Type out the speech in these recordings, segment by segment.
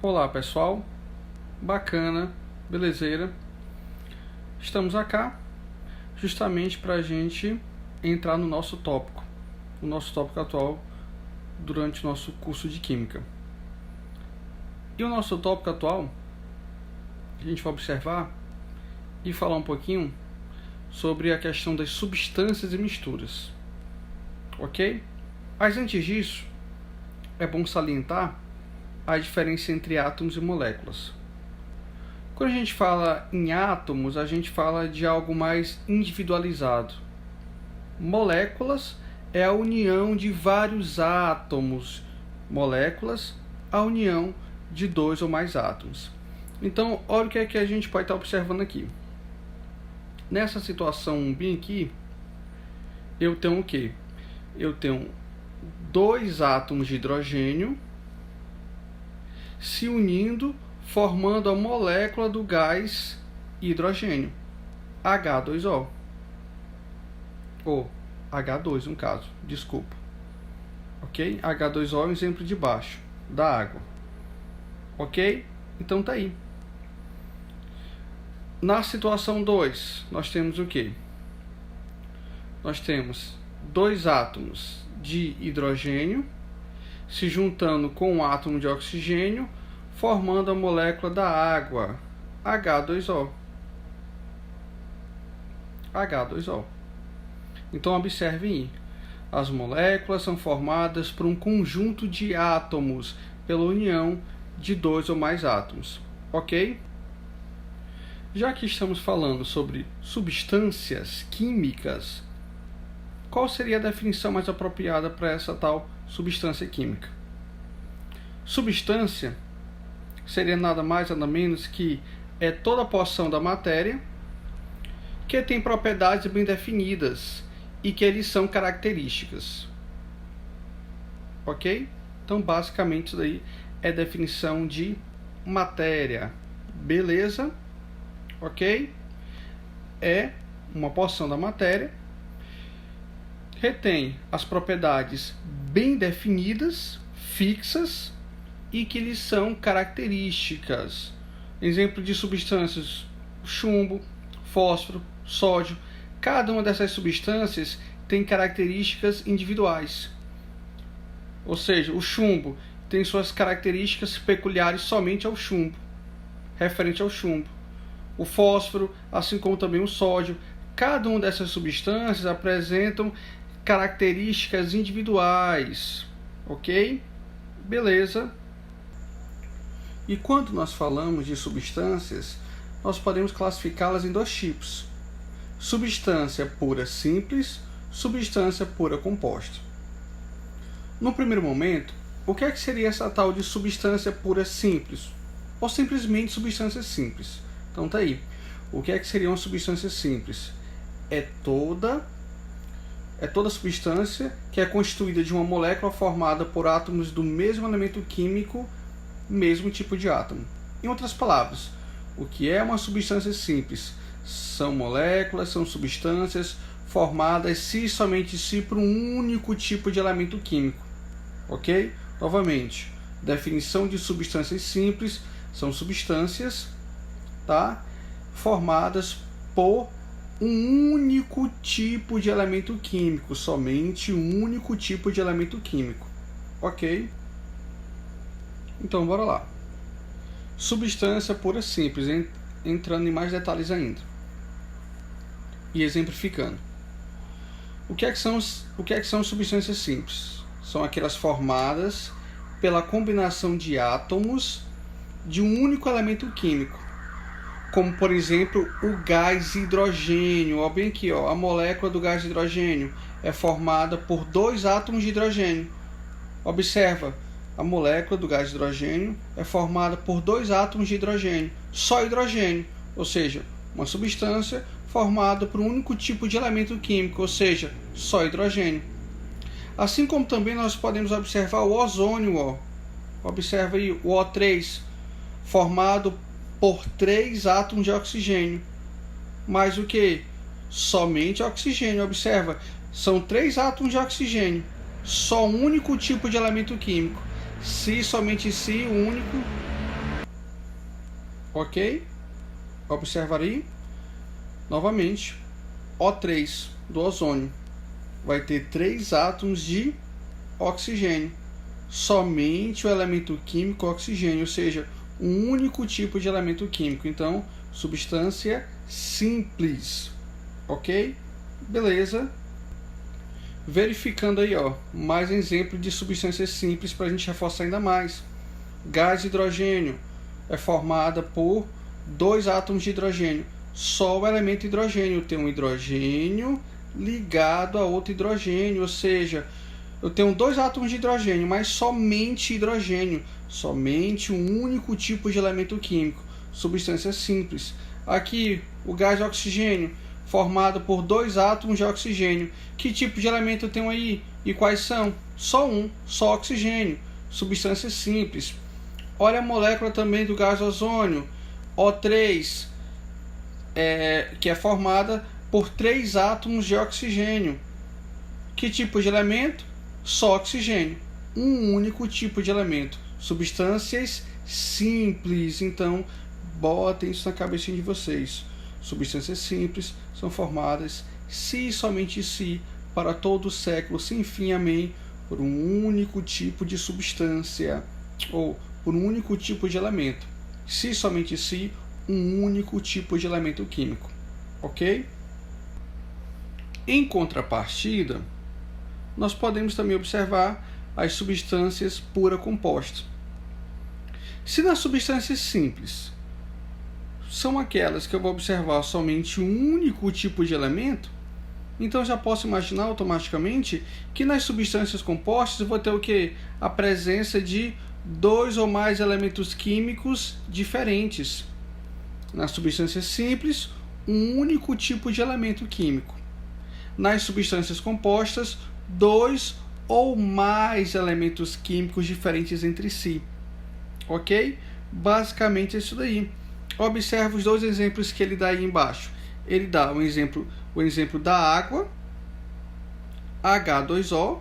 Olá pessoal, bacana, belezeira. Estamos aqui justamente para a gente entrar no nosso tópico atual durante o nosso curso de Química. E o nosso tópico atual, a gente vai observar e falar um pouquinho sobre a questão das substâncias e misturas, ok? Mas antes disso, é bom salientar a diferença entre átomos e moléculas. Quando a gente fala em átomos, a gente fala de algo mais individualizado. Moléculas é a união de vários átomos. Moléculas, a união de dois ou mais átomos. Então, olha o que é que a gente pode estar observando aqui. Nessa situação bem aqui, eu tenho o quê? Eu tenho dois átomos de hidrogênio se unindo, formando a molécula do gás hidrogênio, H2O. Ou H2 no caso, desculpa. Ok? H2O é um exemplo de baixo, da água. Ok? Então tá aí. Na situação 2, nós temos o quê? Nós temos dois átomos de hidrogênio se juntando com um átomo de oxigênio, formando a molécula da água, H2O. H2O. Então observem aí. As moléculas são formadas por um conjunto de átomos, pela união de dois ou mais átomos. Ok? Já que estamos falando sobre substâncias químicas, qual seria a definição mais apropriada para essa tal substância química? Substância seria nada mais nada menos que é toda a porção da matéria que tem propriedades bem definidas e que eles são características. Ok? Então basicamente isso daí é definição de matéria. Beleza? Ok? É uma porção da matéria, retém as propriedades bem definidas, fixas, e que lhes são características. Exemplo de substâncias: chumbo, fósforo, sódio. Cada uma dessas substâncias tem características individuais. Ou seja, o chumbo tem suas características peculiares somente ao chumbo, referente ao chumbo. O fósforo, assim como também o sódio, cada uma dessas substâncias apresentam características individuais, ok? Beleza. E quando nós falamos de substâncias, nós podemos classificá-las em dois tipos: substância pura simples, substância pura composta. No primeiro momento, o que é que seria essa tal de substância pura simples? Ou simplesmente substância simples? Então tá aí. O que é que seria uma substância simples? É toda substância que é constituída de uma molécula formada por átomos do mesmo elemento químico, mesmo tipo de átomo. Em outras palavras, o que é uma substância simples? São moléculas, são substâncias formadas se e somente se por um único tipo de elemento químico. Ok? Novamente, definição de substâncias simples são substâncias, tá, formadas por um único tipo de elemento químico, somente um único tipo de elemento químico. Ok? Então, bora lá. Substância pura simples, entrando em mais detalhes ainda. E exemplificando. O que é que são substâncias simples? São aquelas formadas pela combinação de átomos de um único elemento químico, como por exemplo o gás hidrogênio. Ó, bem aqui, ó, a molécula do gás hidrogênio é formada por dois átomos de hidrogênio. Observa, a molécula do gás hidrogênio é formada por dois átomos de hidrogênio, só hidrogênio, ou seja, uma substância formada por um único tipo de elemento químico, ou seja, só hidrogênio. Assim como também nós podemos observar o ozônio, ó. Observa aí o O3, formado por três átomos de oxigênio. Mais o que? Somente oxigênio. Observa, são três átomos de oxigênio, só um único tipo de elemento químico. Se, somente se, o único Ok? Observa aí. Novamente, O3 do ozônio vai ter 3 átomos de oxigênio. Somente o elemento químico oxigênio, ou seja, um único tipo de elemento químico. Então, substância simples. Ok? Beleza. Verificando aí, ó, mais exemplo de substâncias simples para a gente reforçar ainda mais. Gás hidrogênio é formada por 2 átomos de hidrogênio. Só o elemento hidrogênio tem um hidrogênio ligado a outro hidrogênio, ou seja, eu tenho 2 átomos de hidrogênio, mas somente hidrogênio, somente um único tipo de elemento químico, substância simples. Aqui, o gás oxigênio, formado por 2 átomos de oxigênio. Que tipo de elemento eu tenho aí? E quais são? Só um, só oxigênio, substância simples. Olha a molécula também do gás ozônio, O3, que é formada por 3 átomos de oxigênio. Que tipo de elemento? Só oxigênio. Um único tipo de elemento. Substâncias simples. Então, botem isso na cabecinha de vocês. Substâncias simples são formadas, se e somente se, para todo o século sem fim, amém, por um único tipo de substância, ou por um único tipo de elemento. Se e somente se, um único tipo de elemento químico. Ok? Em contrapartida, nós podemos também observar as substâncias pura compostas. Se nas substâncias simples são aquelas que eu vou observar somente um único tipo de elemento, então já posso imaginar automaticamente que nas substâncias compostas eu vou ter o quê? A presença de 2 ou mais elementos químicos diferentes. Nas substâncias simples, um único tipo de elemento químico. Nas substâncias compostas, 2 ou mais elementos químicos diferentes entre si. Ok? Basicamente é isso daí. Observe os 2 exemplos que ele dá aí embaixo. Ele dá o exemplo da água, H2O.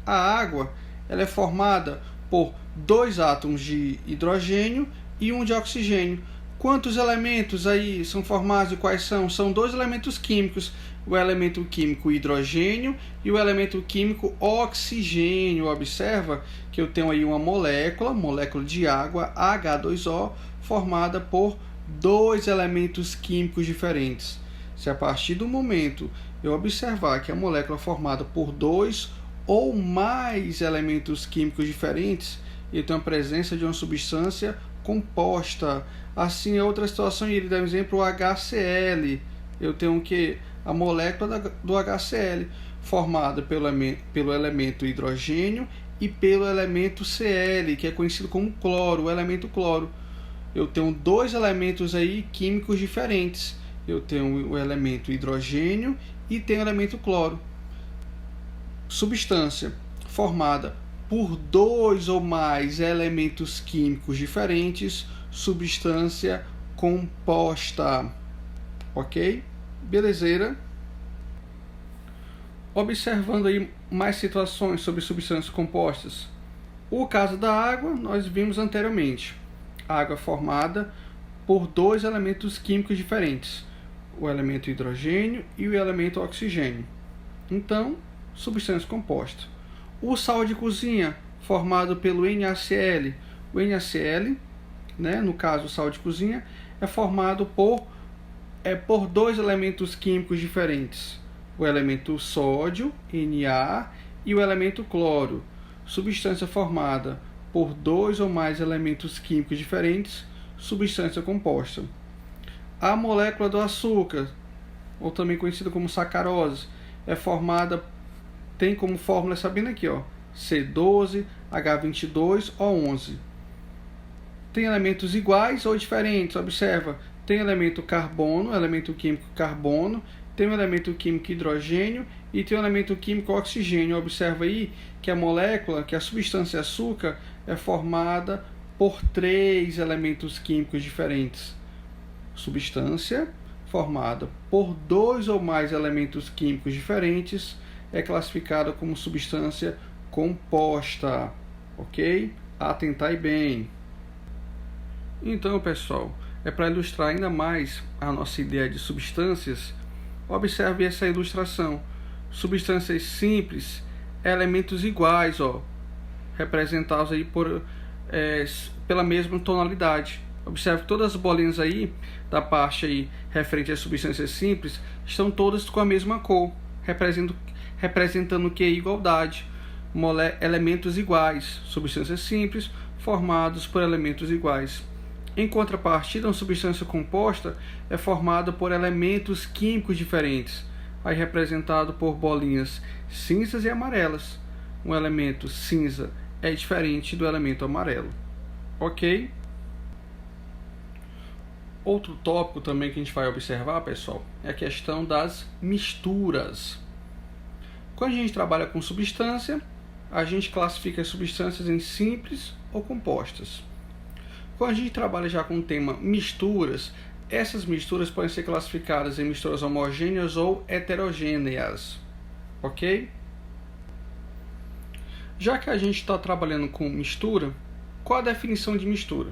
A água ela é formada por 2 átomos de hidrogênio e 1 de oxigênio. Quantos elementos aí são formados e quais são? São 2 elementos químicos, o elemento químico hidrogênio e o elemento químico oxigênio. Observa que eu tenho aí uma molécula de água, H2O, formada por 2 elementos químicos diferentes. Se a partir do momento eu observar que a molécula é formada por 2 ou mais elementos químicos diferentes, eu tenho a presença de uma substância composta. Assim, é outra situação, ele dá um exemplo, o HCl. Eu tenho o que? A molécula do HCl, formada pelo elemento hidrogênio e pelo elemento Cl, que é conhecido como cloro, o elemento cloro. Eu tenho 2 elementos aí químicos diferentes. Eu tenho o elemento hidrogênio e tenho o elemento cloro. Substância formada por 2 ou mais elementos químicos diferentes, substância composta. Ok? Belezeira? Observando aí mais situações sobre substâncias compostas. O caso da água, nós vimos anteriormente. Água formada por 2 elementos químicos diferentes, o elemento hidrogênio e o elemento oxigênio. Então, substância composta. O sal de cozinha, formado pelo NaCl. O NaCl, no caso o sal de cozinha, é formado por 2 elementos químicos diferentes, o elemento sódio, Na, e o elemento cloro. Substância formada por 2 ou mais elementos químicos diferentes, substância composta. A molécula do açúcar, ou também conhecida como sacarose, é formada, tem como fórmula, sabendo aqui, ó, C12H22O11. Tem elementos iguais ou diferentes? Observa, tem elemento carbono, elemento químico carbono, tem o elemento químico hidrogênio e tem o elemento químico oxigênio. Observa aí que a molécula, que a substância açúcar, é formada por 3 elementos químicos diferentes. Substância formada por 2 ou mais elementos químicos diferentes é classificada como substância composta. Ok? Atentai bem. Então, pessoal, para ilustrar ainda mais a nossa ideia de substâncias, observe essa ilustração. Substâncias simples, elementos iguais, representados aí pela mesma tonalidade. Observe que todas as bolinhas aí da parte aí referente às substâncias simples estão todas com a mesma cor, representando o que? Igualdade. Elementos iguais, substâncias simples formados por elementos iguais. Em contrapartida, uma substância composta é formada por elementos químicos diferentes, aí representado por bolinhas cinzas e amarelas. Um elemento cinza é diferente do elemento amarelo. Ok? Outro tópico também que a gente vai observar, pessoal, é a questão das misturas. Quando a gente trabalha com substância, a gente classifica as substâncias em simples ou compostas. Quando a gente trabalha já com o tema misturas, essas misturas podem ser classificadas em misturas homogêneas ou heterogêneas. Ok? Já que a gente está trabalhando com mistura, qual a definição de mistura?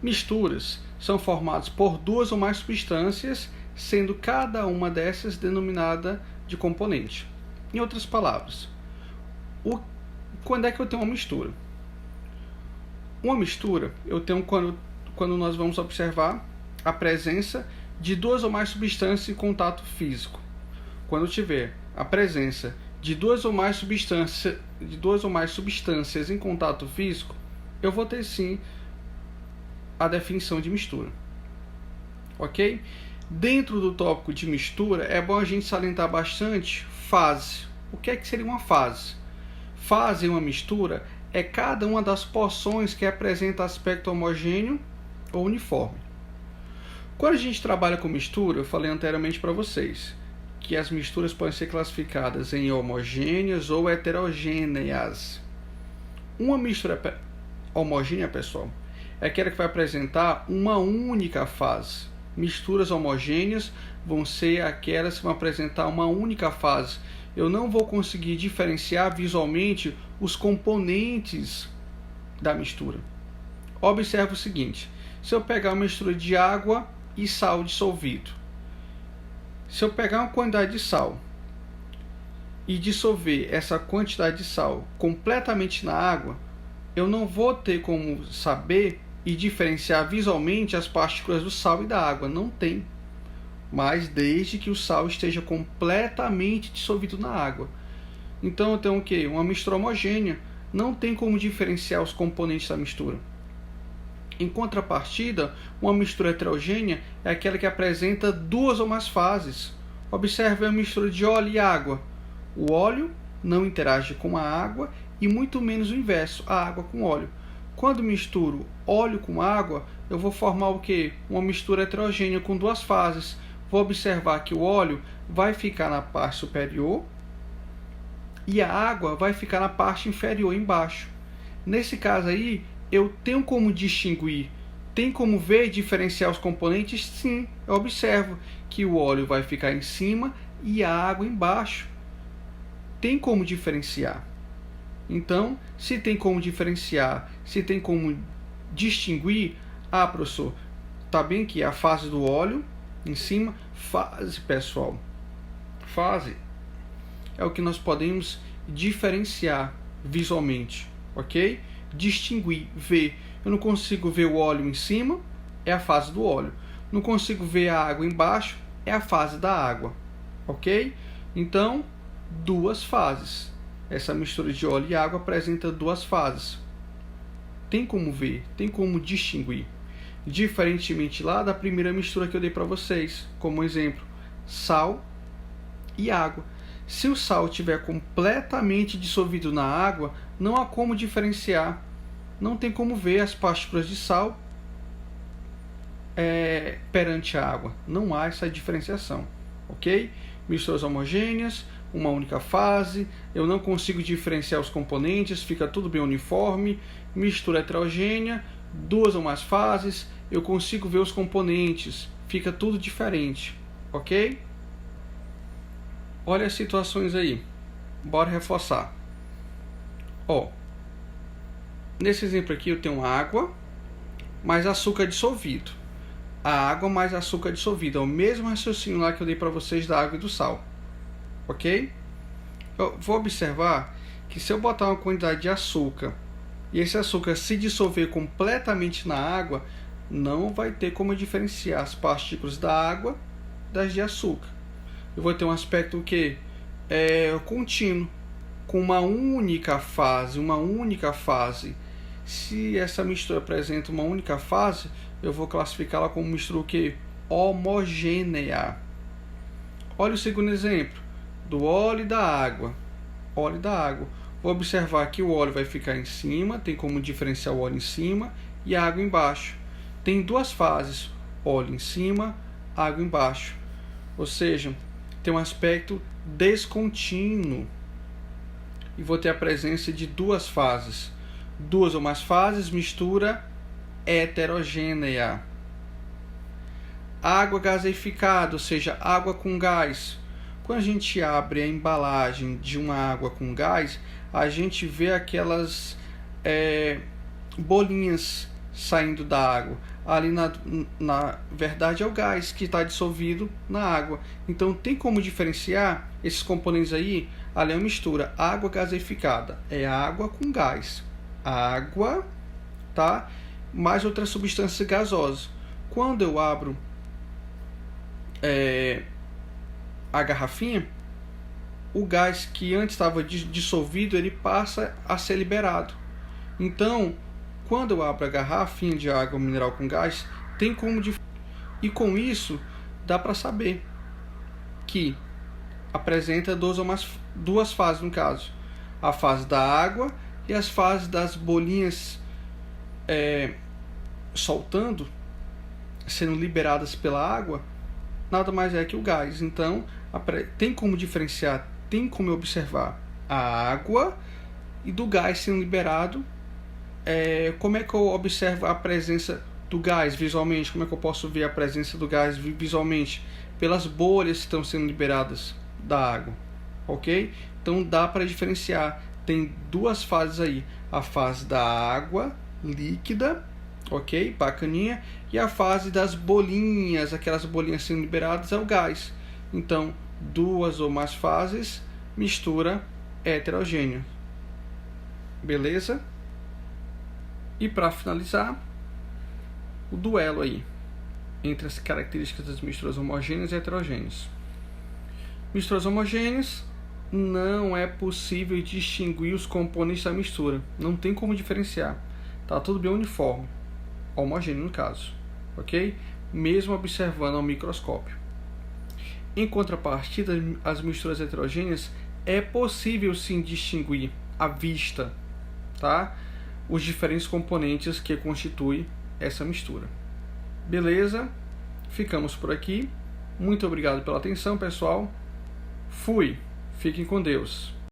Misturas são formadas por duas ou mais substâncias, sendo cada uma dessas denominada de componente. Em outras palavras, quando é que eu tenho uma mistura? Uma mistura eu tenho quando nós vamos observar a presença de duas ou mais substâncias em contato físico. Quando eu tiver a presença de duas ou mais substâncias em contato físico, eu vou ter sim a definição de mistura. Ok? Dentro do tópico de mistura, é bom a gente salientar bastante fase. O que é que seria uma fase? Fase em uma mistura é cada uma das porções que apresenta aspecto homogêneo ou uniforme. Quando a gente trabalha com mistura, eu falei anteriormente para vocês que as misturas podem ser classificadas em homogêneas ou heterogêneas. Uma mistura homogênea, pessoal, é aquela que vai apresentar uma única fase. Misturas homogêneas vão ser aquelas que vão apresentar uma única fase. Eu não vou conseguir diferenciar visualmente os componentes da mistura. Observe o seguinte: se eu pegar uma mistura de água e sal dissolvido, se eu pegar uma quantidade de sal e dissolver essa quantidade de sal completamente na água, eu não vou ter como saber e diferenciar visualmente as partículas do sal e da água. Não tem. Mas desde que o sal esteja completamente dissolvido na água. Então eu tenho o quê? Uma mistura homogênea. Não tem como diferenciar os componentes da mistura. Em contrapartida, uma mistura heterogênea é aquela que apresenta duas ou mais fases. Observe a mistura de óleo e água. O óleo não interage com a água e muito menos o inverso, a água com óleo. Quando misturo óleo com água, eu vou formar o quê? Uma mistura heterogênea com duas fases. Vou observar que o óleo vai ficar na parte superior e a água vai ficar na parte inferior, embaixo. Nesse caso aí, eu tenho como distinguir, tem como ver e diferenciar os componentes? Sim, eu observo que o óleo vai ficar em cima e a água embaixo. Tem como diferenciar. Então, se tem como diferenciar, se tem como distinguir, professor, tá bem que a fase do óleo em cima, fase, pessoal. Fase é o que nós podemos diferenciar visualmente, ok? Distinguir, ver. Eu não consigo ver o óleo em cima, é a fase do óleo. Não consigo ver a água embaixo, é a fase da água, ok? Então, duas fases. Essa mistura de óleo e água apresenta duas fases. Tem como ver, tem como distinguir. Diferentemente lá da primeira mistura que eu dei para vocês, como exemplo, sal e água. Se o sal estiver completamente dissolvido na água, não há como diferenciar. Não tem como ver as partículas de sal perante a água. Não há essa diferenciação, ok? Misturas homogêneas, uma única fase, eu não consigo diferenciar os componentes, fica tudo bem uniforme. Mistura heterogênea, duas ou mais fases, eu consigo ver os componentes, fica tudo diferente, ok? Olha as situações aí, bora reforçar. Nesse exemplo aqui eu tenho água, mais açúcar dissolvido. A água mais açúcar dissolvido. É o mesmo raciocínio lá que eu dei para vocês da água e do sal. Ok? Eu vou observar que se eu botar uma quantidade de açúcar e esse açúcar se dissolver completamente na água, não vai ter como diferenciar as partículas da água das de açúcar. Eu vou ter um aspecto que é contínuo, com uma única fase, Se essa mistura apresenta uma única fase, eu vou classificá-la como mistura que homogênea. Olha o segundo exemplo, do óleo e da água. Óleo e da água. Vou observar que o óleo vai ficar em cima, tem como diferenciar o óleo em cima e a água embaixo. Tem duas fases, óleo em cima, água embaixo. Ou seja, tem um aspecto descontínuo. E vou ter a presença de duas fases. Duas ou mais fases, mistura heterogênea. Água gaseificada, ou seja, água com gás. Quando a gente abre a embalagem de uma água com gás, a gente vê aquelas bolinhas saindo da água. Ali na verdade é o gás que está dissolvido na água. Então tem como diferenciar esses componentes aí? Ali é uma mistura, água gaseificada, é água com gás. Água, tá? Mais outra substância gasosa. Quando eu abro a garrafinha, o gás que antes estava dissolvido, ele passa a ser liberado. Então, quando eu abro a garrafinha de água mineral com gás, tem como e com isso dá para saber que apresenta duas fases no caso, a fase da água e as fases das bolinhas soltando, sendo liberadas pela água, nada mais é que o gás. Então tem como diferenciar, tem como observar a água e do gás sendo liberado. Como é que eu observo a presença do gás visualmente? Como é que eu posso ver a presença do gás visualmente? Pelas bolhas que estão sendo liberadas da água, ok? Então dá para diferenciar. Tem duas fases aí, a fase da água líquida, ok? Bacaninha. E a fase das bolinhas, aquelas bolinhas sendo liberadas, é o gás. Então, duas ou mais fases, mistura heterogênea. Beleza? E para finalizar, o duelo aí entre as características das misturas homogêneas e heterogêneas. Misturas homogêneas, não é possível distinguir os componentes da mistura. Não tem como diferenciar. Tá tudo bem uniforme. Homogêneo no caso. Ok? Mesmo observando ao microscópio. Em contrapartida, as misturas heterogêneas é possível sim distinguir à vista, tá? Os diferentes componentes que constituem essa mistura. Beleza? Ficamos por aqui. Muito obrigado pela atenção, pessoal. Fui. Fiquem com Deus.